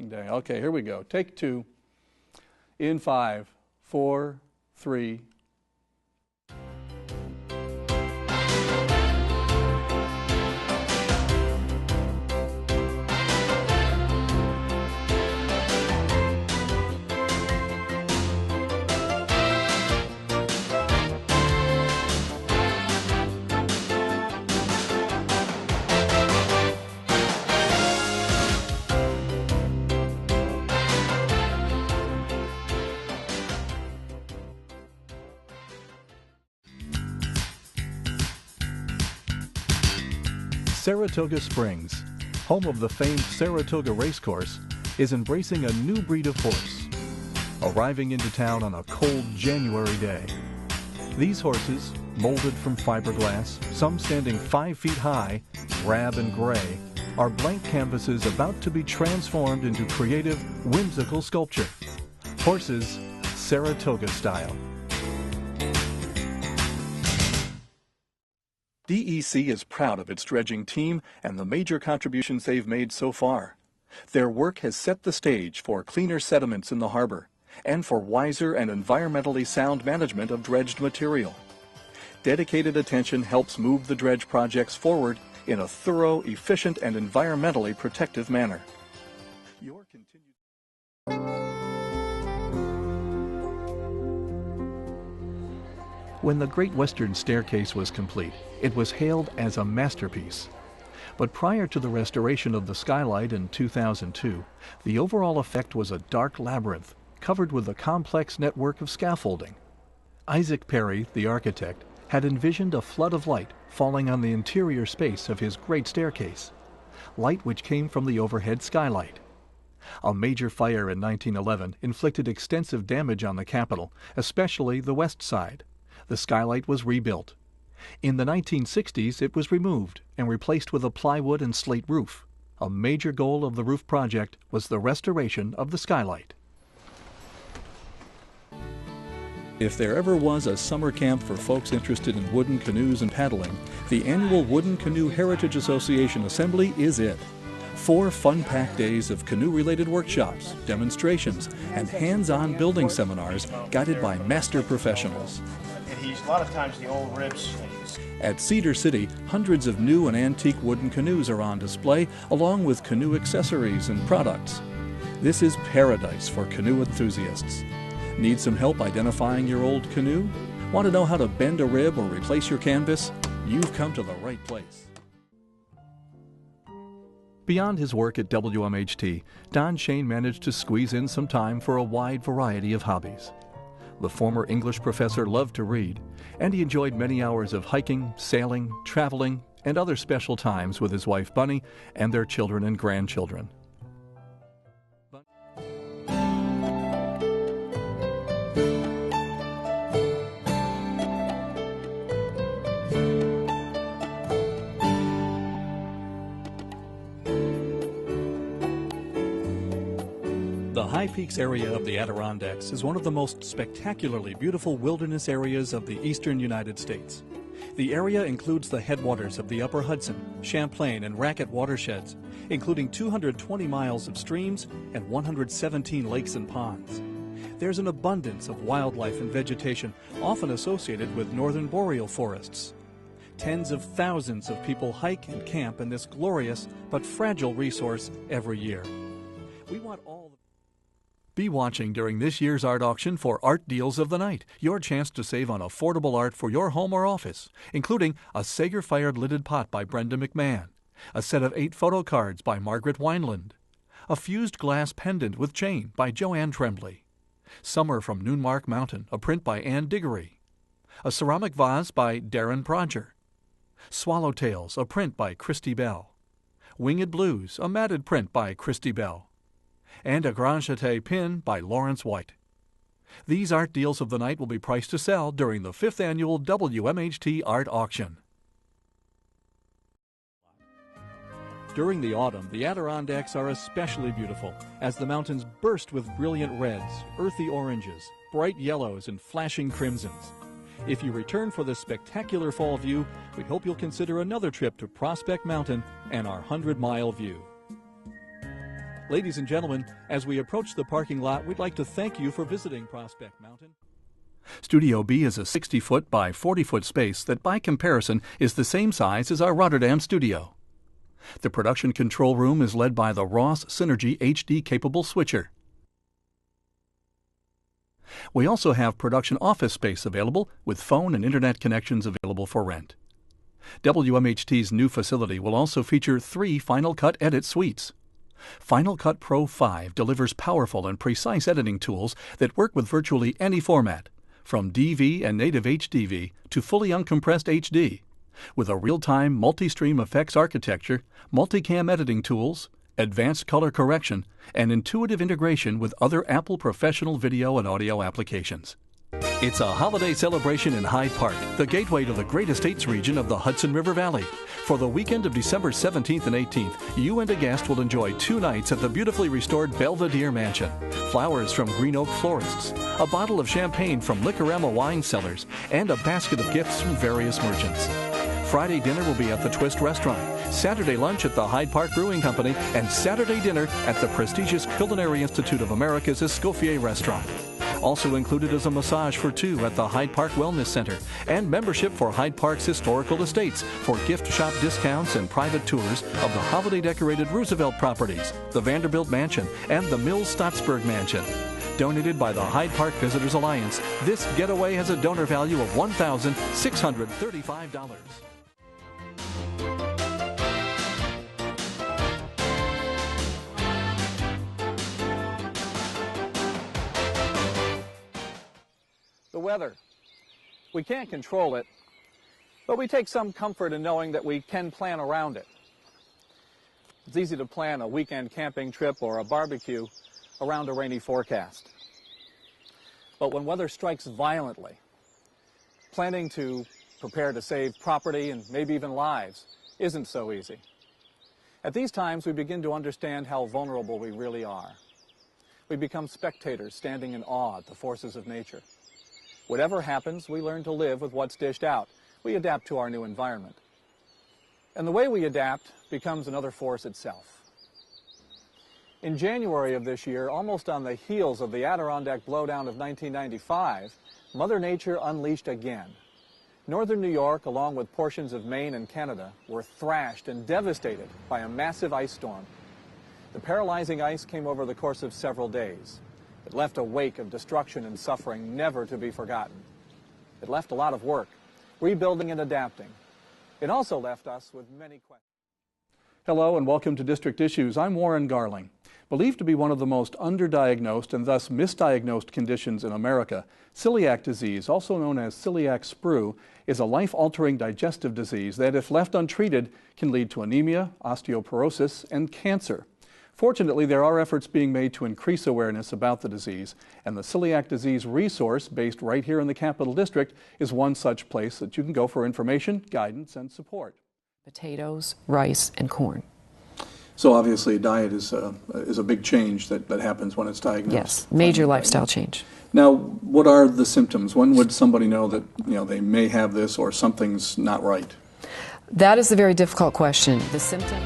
Day. Okay, here we go. Take two. In 5, 4, 3. Saratoga Springs, home of the famed Saratoga Racecourse, is embracing a new breed of horse, arriving into town on a cold January day. These horses, molded from fiberglass, some standing 5 feet high, drab and gray, are blank canvases about to be transformed into creative, whimsical sculpture. Horses Saratoga style. DEC is proud of its dredging team and the major contributions they've made so far. Their work has set the stage for cleaner sediments in the harbor and for wiser and environmentally sound management of dredged material. Dedicated attention helps move the dredge projects forward in a thorough, efficient, and environmentally protective manner. Your continued... When the Great Western Staircase was complete, it was hailed as a masterpiece. But prior to the restoration of the skylight in 2002, the overall effect was a dark labyrinth covered with a complex network of scaffolding. Isaac Perry, the architect, had envisioned a flood of light falling on the interior space of his great staircase, light which came from the overhead skylight. A major fire in 1911 inflicted extensive damage on the Capitol, especially the west side. The skylight was rebuilt. In the 1960s, it was removed and replaced with a plywood and slate roof. A major goal of the roof project was the restoration of the skylight. If there ever was a summer camp for folks interested in wooden canoes and paddling, the annual Wooden Canoe Heritage Association Assembly is it. 4 fun-packed days of canoe-related workshops, demonstrations, and hands-on building seminars guided by master professionals. A lot of times the old ribs. At Cedar City, hundreds of new and antique wooden canoes are on display, along with canoe accessories and products. This is paradise for canoe enthusiasts. Need some help identifying your old canoe? Want to know how to bend a rib or replace your canvas? You've come to the right place. Beyond his work at WMHT, Don Shane managed to squeeze in some time for a wide variety of hobbies. The former English professor loved to read, and he enjoyed many hours of hiking, sailing, traveling, and other special times with his wife Bunny and their children and grandchildren. The High Peaks area of the Adirondacks is one of the most spectacularly beautiful wilderness areas of the eastern United States. The area includes the headwaters of the Upper Hudson, Champlain, and Raquette watersheds, including 220 miles of streams and 117 lakes and ponds. There's an abundance of wildlife and vegetation, often associated with northern boreal forests. Tens of thousands of people hike and camp in this glorious but fragile resource every year. We want all Be watching during this year's art auction for Art Deals of the Night, your chance to save on affordable art for your home or office, including a Sager-fired lidded pot by Brenda McMahon, a set of 8 photo cards by Margaret Wineland, a fused glass pendant with chain by Joanne Tremblay, Summer from Noonmark Mountain, a print by Ann Diggory, a ceramic vase by Darren Prodger, Swallowtails, a print by Christy Bell, Winged Blues, a matted print by Christy Bell, and a Grand Château pin by Lawrence White. These art deals of the night will be priced to sell during the 5th annual WMHT Art Auction. During the autumn, the Adirondacks are especially beautiful as the mountains burst with brilliant reds, earthy oranges, bright yellows, and flashing crimsons. If you return for this spectacular fall view, we hope you'll consider another trip to Prospect Mountain and our 100-mile view. Ladies and gentlemen, as we approach the parking lot, we'd like to thank you for visiting Prospect Mountain. Studio B is a 60-foot by 40-foot space that by comparison is the same size as our Rotterdam studio. The production control room is led by the Ross Synergy HD-capable switcher. We also have production office space available with phone and internet connections available for rent. WMHT's new facility will also feature 3 Final Cut Edit suites. Final Cut Pro 5 delivers powerful and precise editing tools that work with virtually any format, from DV and native HDV to fully uncompressed HD, with a real-time multi-stream effects architecture, multicam editing tools, advanced color correction, and intuitive integration with other Apple professional video and audio applications. It's a holiday celebration in Hyde Park, the gateway to the great estates region of the Hudson River Valley. For the weekend of December 17th and 18th, you and a guest will enjoy 2 nights at the beautifully restored Belvedere Mansion, flowers from Green Oak Florists, a bottle of champagne from Liquorama Wine Cellars, and a basket of gifts from various merchants. Friday dinner will be at the Twist Restaurant, Saturday lunch at the Hyde Park Brewing Company, and Saturday dinner at the prestigious Culinary Institute of America's Escoffier Restaurant. Also included is a massage for 2 at the Hyde Park Wellness Center and membership for Hyde Park's historical estates for gift shop discounts and private tours of the holiday-decorated Roosevelt properties, the Vanderbilt Mansion, and the Mills Stottsburg Mansion. Donated by the Hyde Park Visitors Alliance, this getaway has a donor value of $1,635. The weather. We can't control it, but we take some comfort in knowing that we can plan around it. It's easy to plan a weekend camping trip or a barbecue around a rainy forecast. But when weather strikes violently, planning to prepare to save property and maybe even lives isn't so easy. At these times, we begin to understand how vulnerable we really are. We become spectators standing in awe at the forces of nature. Whatever happens, we learn to live with what's dished out. We adapt to our new environment. And the way we adapt becomes another force itself. In January of this year, almost on the heels of the Adirondack blowdown of 1995, Mother Nature unleashed again. Northern New York, along with portions of Maine and Canada, were thrashed and devastated by a massive ice storm. The paralyzing ice came over the course of several days. It left a wake of destruction and suffering never to be forgotten. It left a lot of work, rebuilding and adapting. It also left us with many questions. Hello and welcome to District Issues. I'm Warren Garling. Believed to be one of the most underdiagnosed and thus misdiagnosed conditions in America, celiac disease, also known as celiac sprue, is a life-altering digestive disease that, if left untreated, can lead to anemia, osteoporosis, and cancer. Fortunately, there are efforts being made to increase awareness about the disease, and the Celiac Disease Resource, based right here in the Capital District, is one such place that you can go for information, guidance, and support. Potatoes, rice, and corn. So obviously, diet is a big change that happens when it's diagnosed. Yes, major lifestyle change. Now, what are the symptoms? When would somebody know that they may have this or something's not right? That is a very difficult question. The symptom.